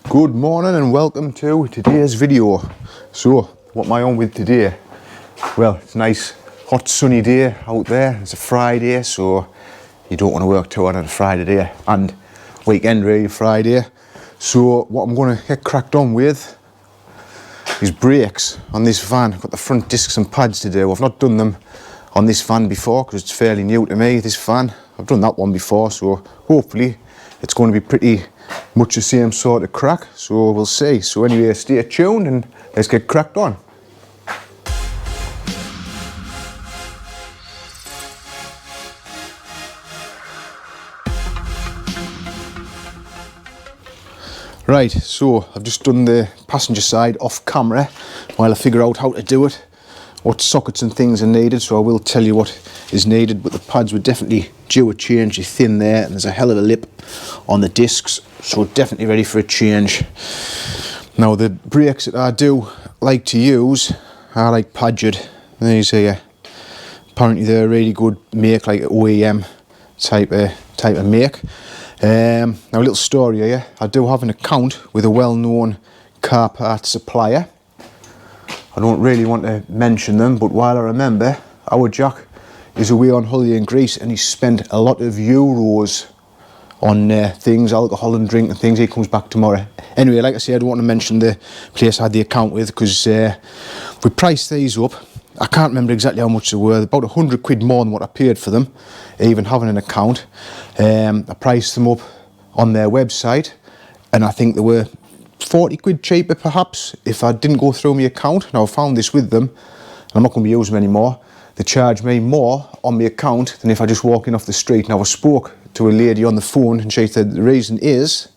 Good morning and welcome to today's video. So, what am I on with today? Well, it's a nice hot sunny day out there. It's a Friday, so you don't want to work too hard on a Friday day, and weekend really Friday. So what I'm going to get cracked on with is brakes on this van. I've got the front discs and pads to do. I've not done them on this van before because it's fairly new to me, this van. I've done that one before, so hopefully it's going to be pretty much the same sort of crack, so we'll see. So anyway, stay tuned and let's get cracked on. Right, so I've just done the passenger side off camera while I figure out how to do it, what sockets and things are needed. So I will tell you what is needed, but the pads were definitely due a change. They're thin there and there's a hell of a lip on the discs, so definitely ready for a change. Now the brakes that I do like to use are like Peugeot. These here, apparently they're a really good make, like OEM type of make. Now a little story here. I do have an account with a well-known car parts supplier. I don't really want to mention them, but while I remember, our Jack is away on holiday in Greece and he spent a lot of euros on things, alcohol and drink and things. He comes back tomorrow. Anyway, like I said, I don't want to mention the place I had the account with because we priced these up. I can't remember exactly how much they were, about 100 quid more than what I paid for them, even having an account. I priced them up on their website and I think they were 40 quid cheaper perhaps if I didn't go through my account. Now I found this with them and I'm not going to be using them anymore. They charge me more on my account than if I just walk in off the street. Now I spoke to a lady on the phone and she said the reason is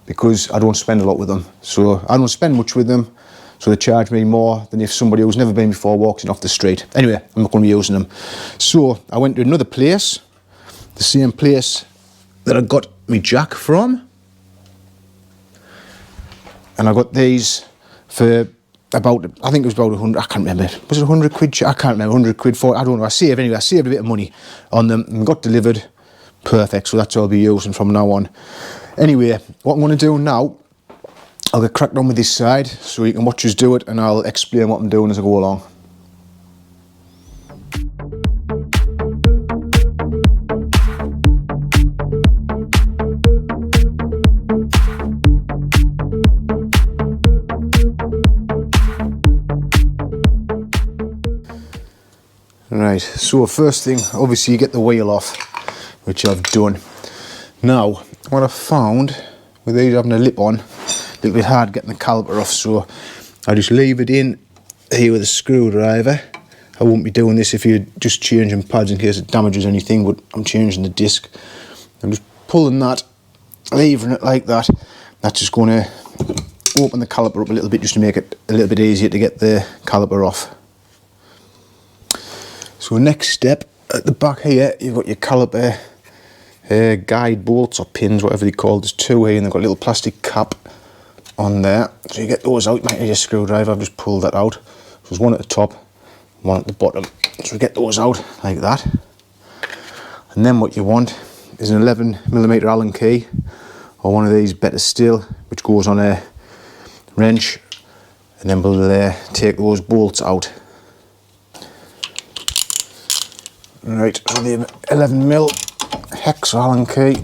because I don't spend a lot with them. So I don't spend much with them, so they charge me more than if somebody who's never been before walks in off the street. Anyway, I'm not going to be using them. So I went to another place, the same place that I got my Jack from. And I got these for about, I think it was about 100, I can't remember. Was it 100 quid? I can't remember, 100 quid for, I don't know. I saved a bit of money on them and got delivered. Perfect, so that's what I'll be using from now on. Anyway, what I'm going to do now, I'll get cracked on with this side so you can watch us do it and I'll explain what I'm doing as I go along. Right, so first thing, obviously you get the wheel off, which I've done. Now, what I found with these having a lip on, a little bit hard getting the caliper off, so I just leave it in here with a screwdriver. I won't be doing this if you're just changing pads in case it damages anything, but I'm changing the disc. I'm just pulling that, leaving it like that. That's just going to open the caliper up a little bit just to make it a little bit easier to get the caliper off. So next step, at the back here, you've got your caliper guide bolts or pins, whatever they're called. There's two here and they've got a little plastic cap on there. So you get those out, you might need a screwdriver, I've just pulled that out. So there's one at the top, one at the bottom. So we get those out like that. And then what you want is an 11mm Allen key, or one of these better still, which goes on a wrench. And then we'll take those bolts out. Right, so the 11mm hex Allen key,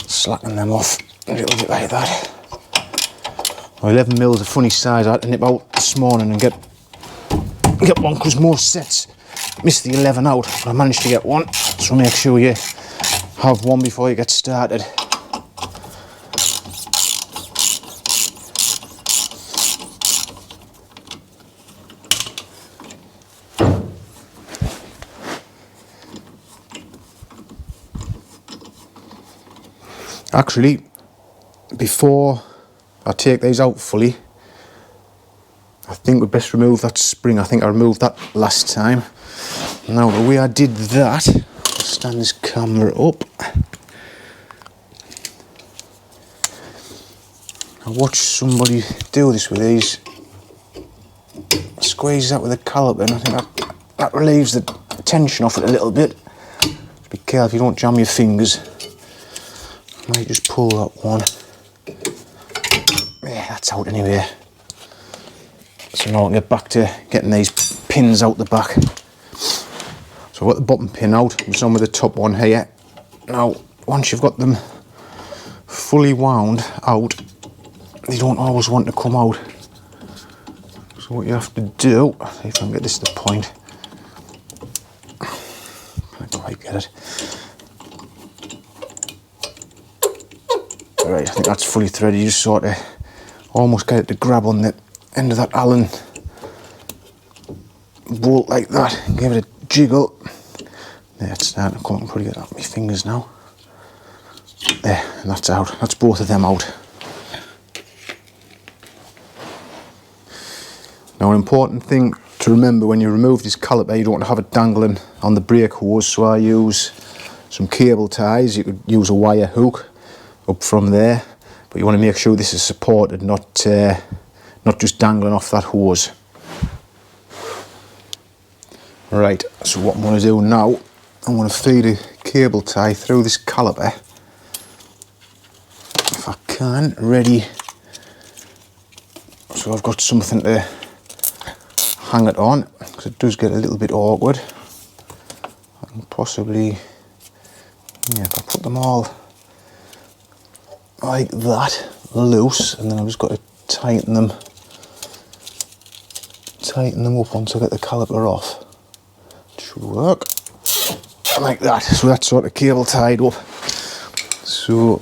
slacken them off a little bit like that. Well, 11mm is a funny size. I had to nip out this morning and get one because most sets miss the 11 out, but I managed to get one, so make sure you have one before you get started. Actually, before I take these out fully, I think we'd best remove that spring. I think I removed that last time. Now the way I did that, I'll stand this camera up. I watched somebody do this with these. Squeeze that with a caliper and I think that relieves the tension off it a little bit. Just be careful you don't jam your fingers. Might just pull that one. Yeah, that's out anyway. So now I can get back to getting these pins out the back. So I've got the bottom pin out, I'm just on with the top one here. Now, once you've got them fully wound out, they don't always want to come out. So what you have to do, see if I can get this to the point. Can't quite get it. Alright, I think that's fully threaded. You just sort of almost get it to grab on the end of that Allen bolt like that. Give it a jiggle. There, it's starting to come. I can probably get that with my fingers now. There, and that's out. That's both of them out. Now, an important thing to remember when you remove this caliper, you don't want to have it dangling on the brake hose, so I use some cable ties. You could use a wire hook up from there, but you want to make sure this is supported, not just dangling off that hose. Right, so what I'm going to do now, I'm going to feed a cable tie through this caliper, if I can, ready, so I've got something to hang it on, because it does get a little bit awkward. I can possibly, yeah, if I put them all like that, loose, and then I've just got to tighten them up once I get the caliper off. It should work like that. So that's sort of cable tied up. So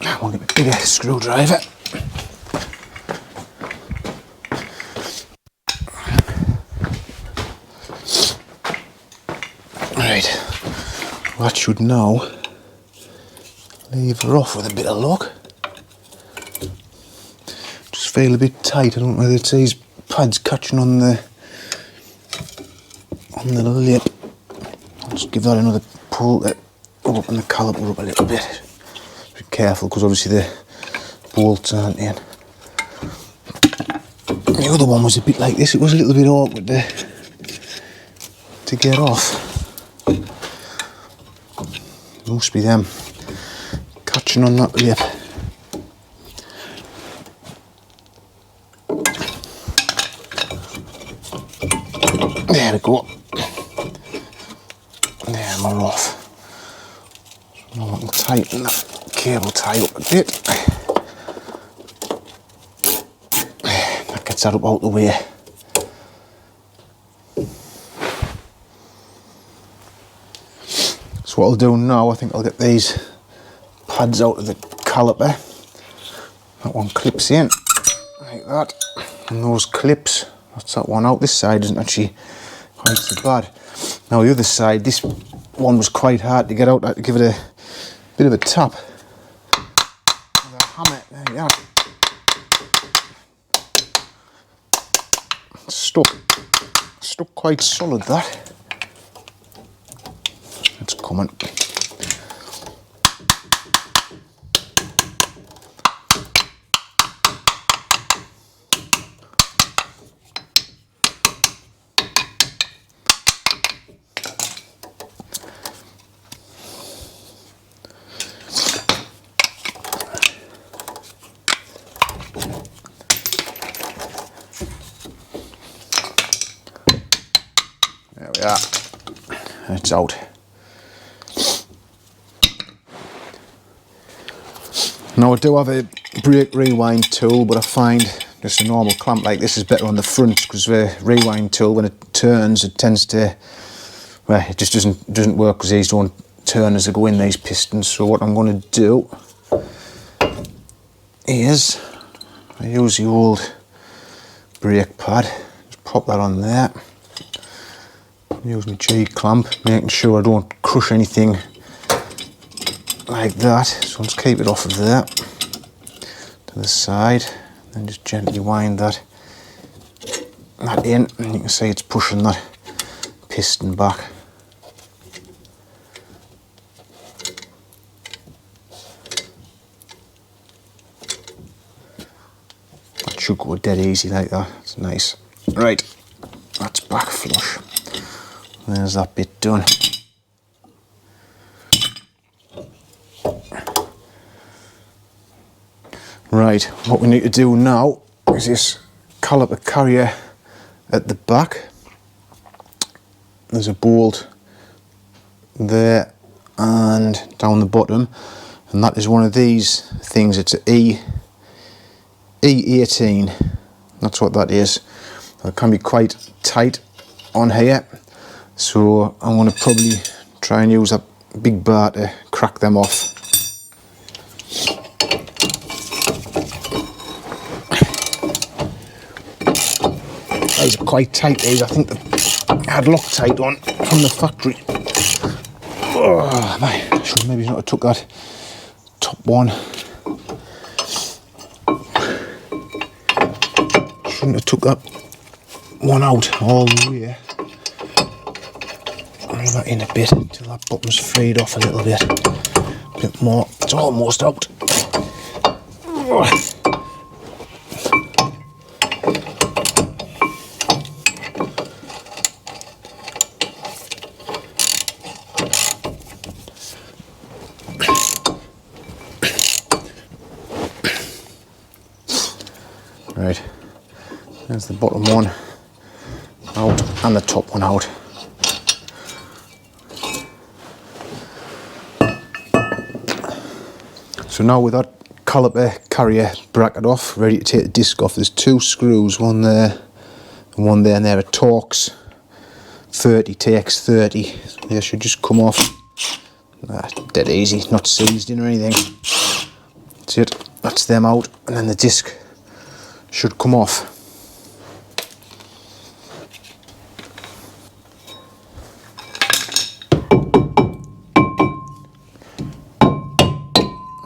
I want to get a bigger screwdriver. Right, that should now leave her off with a bit of luck. Just feel a bit tight. I don't know whether it's these pads catching on the lip. I'll just give that another pull to open the caliper up a little bit. Be careful, because obviously the bolts aren't in. The other one was a bit like this. It was a little bit awkward to get off. Must be them catching on that lip. There we go. There, we're off. So now I can tighten that cable tie up a bit. That gets that up out the way. So what I'll do now, I think I'll get these pads out of the caliper. That one clips in like that, and those clips, that's that one out. This side isn't actually quite so bad. Now the other side, this one was quite hard to get out. I had to give it a bit of a tap with a hammer. There you are. Stuck quite solid, that. It's coming. There we are. It's out. Now I do have a brake rewind tool, but I find just a normal clamp like this is better on the front, because the rewind tool, when it turns, it tends to, well, it just doesn't work, because these don't turn as they go in, these pistons. So what I'm going to do is I use the old brake pad, just pop that on there, use my G-clamp, making sure I don't crush anything like that. So let's keep it off of there to the side, and just gently wind that in, and you can see it's pushing that piston back. That should go dead easy like that. It's nice. Right, that's back flush. There's that bit done. Right, what we need to do now is this caliper carrier at the back. There's a bolt there and down the bottom, and that is one of these things. It's an E18. That's what that is. It can be quite tight on here, so I'm going to probably try and use that big bar to crack them off. These are quite tight, these. I think they had Loctite on from the factory. Oh, I should maybe not have took that top one. Shouldn't have took that one out all the way. Bring that in a bit until that bottom's freed off a little bit. A bit more. It's almost out. Right, there's the bottom one out and the top one out. So now with that caliper carrier bracket off, ready to take the disc off, there's two screws, one there and one there, and there are Torx 30 takes 30. They should just come off. Dead easy, not seized in or anything. That's it, that's them out, and then the disc should come off.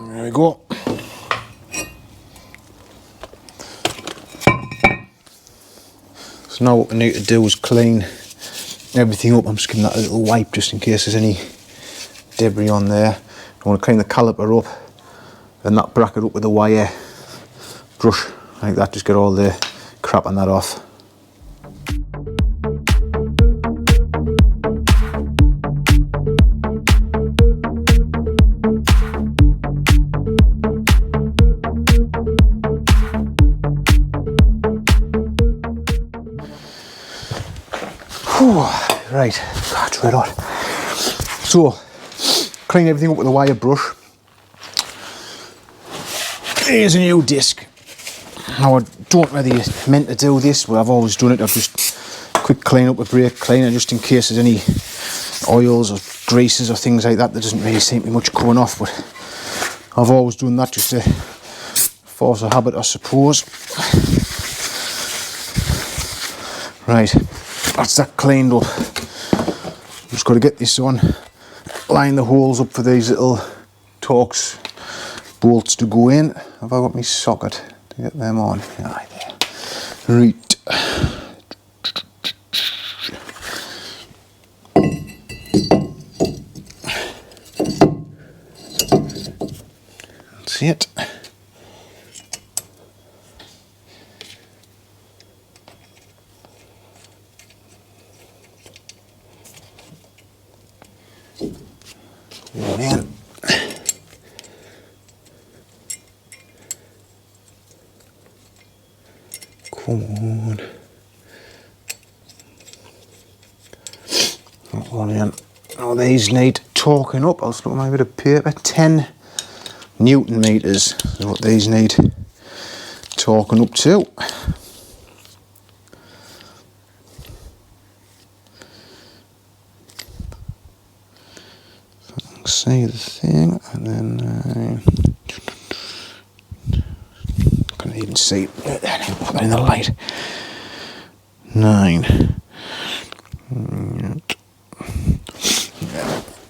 There we go. So now what we need to do is clean everything up. I'm just giving that a little wipe just in case there's any debris on there. I want to clean the caliper up and that bracket up with a wire brush like that, just get all the crap on that off. Whew, right, that's red hot. So, clean everything up with a wire brush. Here's a new disc. Now I don't know whether you're meant to do this, but I've always done it. I've just quick clean up with brake cleaner just in case there's any oils or greases or things like that. There doesn't really seem to be much coming off, but I've always done that just to force a habit, I suppose. Right, that's that cleaned up. Just got to get this on, line the holes up for these little Torx bolts to go in. Have I got my socket to get them on? Right there. Right. That's it. One in. Come on. That one in. Oh, these need torquing up. I'll just look at my bit of paper. 10 Newton meters is what these need torquing up to. See the thing, and then can't even see. Put that in the light. 9,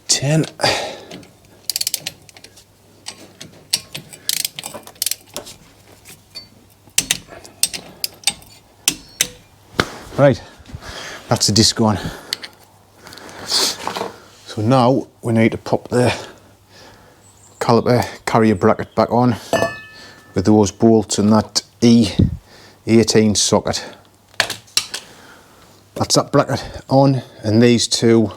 10. Right, that's the disc on. So now we need to pop the caliper carrier bracket back on with those bolts and that E18 socket. That's that bracket on, and these two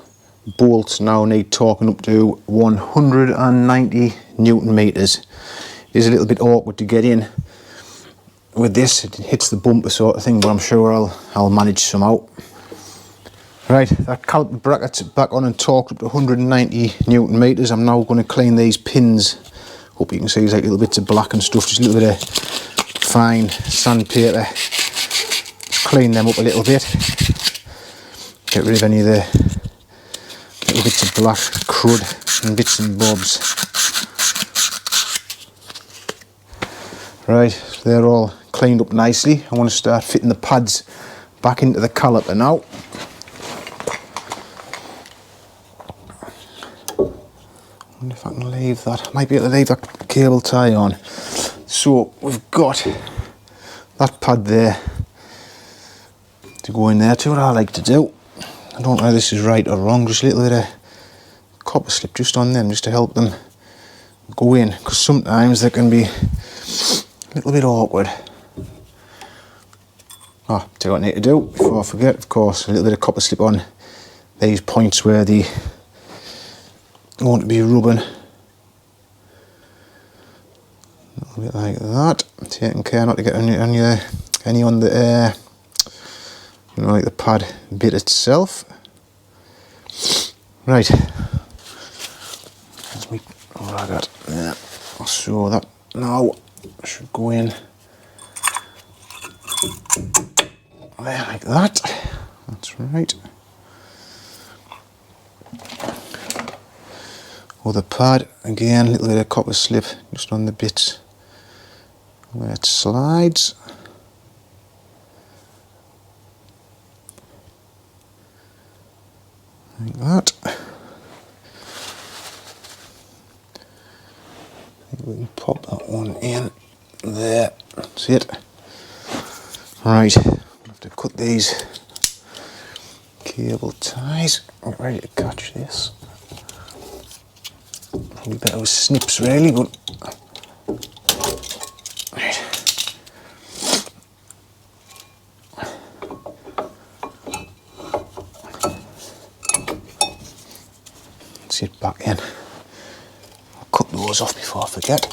bolts now need torquing up to 190 Newton meters. is a little bit awkward to get in with this. It hits the bumper sort of thing, but I'm sure I'll manage somehow. Right, that caliper bracket's back on and torqued up to 190 Newton meters. I'm now going to clean these pins. Hope you can see there's like little bits of black and stuff, just a little bit of fine sandpaper. Just clean them up a little bit. Get rid of any of the little bits of black crud and bits and bobs. Right, so they're all cleaned up nicely. I want to start fitting the pads back into the caliper now. I wonder if I can leave that. I might be able to leave that cable tie on. So we've got that pad there to go in there. To what I like to do. I don't know if this is right or wrong. Just a little bit of copper slip just on them, just to help them go in. Because sometimes they can be a little bit awkward. Oh, tell you what I need to do before I forget. Of course, a little bit of copper slip on these points where they want to be rubbing. A little bit like that. Taking care not to get any on the air, you know, like the pad bit itself. Right. That's me. What I got there. So that now should go in there like that. That's right. Other pad, again, a little bit of copper slip just on the bits where it slides. Like that. I think we can pop that one in there. That's it. Right, I have to cut these cable ties. Get ready to catch this. Probably better with snips really, but right. Let's get back in. I'll cut those off before I forget.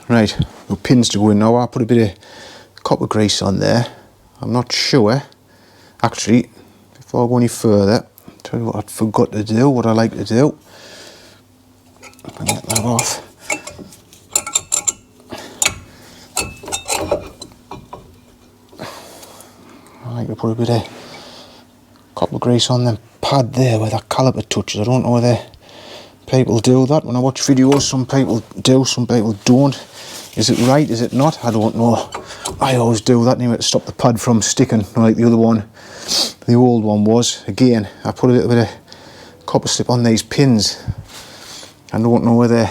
Right, no pins to go in now. I'll put a bit of copper grease on there. I'm not sure. Actually, before I go any further, I'll tell you what I forgot to do, what I like to do. I can get that off. I like to put a bit of copper grease on the pad there where that caliper touches. I don't know whether people do that. When I watch videos, some people do, some people don't. Is it right? Is it not? I don't know. I always do that anyway to stop the pad from sticking like the other one, the old one was. Again, I put a little bit of copper slip on these pins. I don't know whether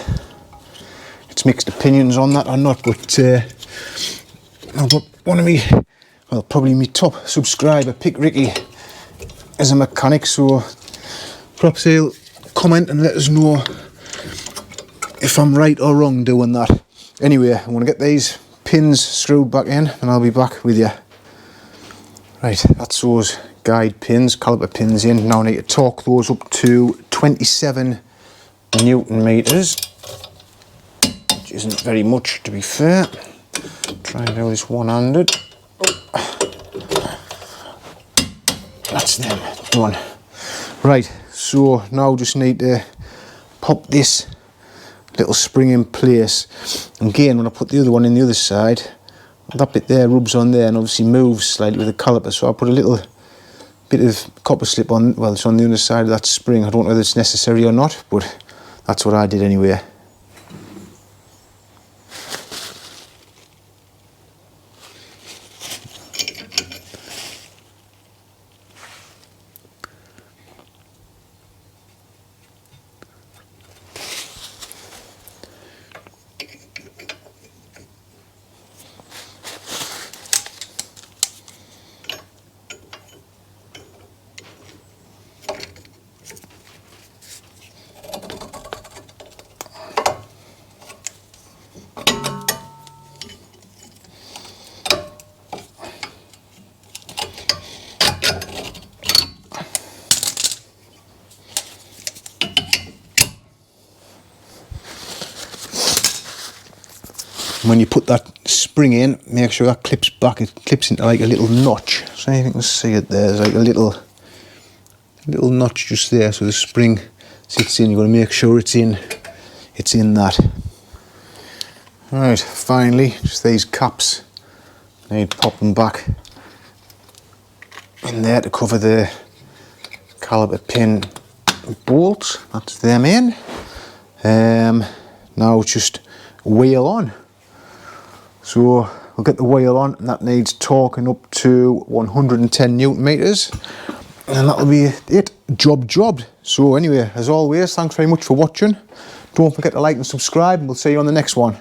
it's mixed opinions on that or not, but I've got one of me, well, probably my top subscriber, Pick Ricky, is a mechanic, so perhaps he'll comment and let us know if I'm right or wrong doing that. Anyway, I want to get these pins screwed back in and I'll be back with you. Right, that's those guide pins, caliper pins in. Now I need to torque those up to 27 Newton meters, which isn't very much to be fair. Try and do this one-handed. That's them done. Right, so now just need to pop this little spring in place. Again, when I put the other one in the other side, that bit there rubs on there and obviously moves slightly with the caliper, so I put a little bit of copper slip on, well, it's on the other side of that spring. I don't know whether it's necessary or not, but that's what I did anyway. when you put that spring in, make sure that clips back. It clips into like a little notch. So you can see it there. There's like a little notch just there. So the spring sits in. You've got to make sure it's in that. Right, finally, just these caps. Need popping back in there to cover the caliper pin bolts. That's them in. Now just wheel on. So we'll get the wheel on, and that needs torquing up to 110 Newton meters, and that'll be it. Jobbed. So anyway, as always, thanks very much for watching. Don't forget to like and subscribe, and we'll see you on the next one.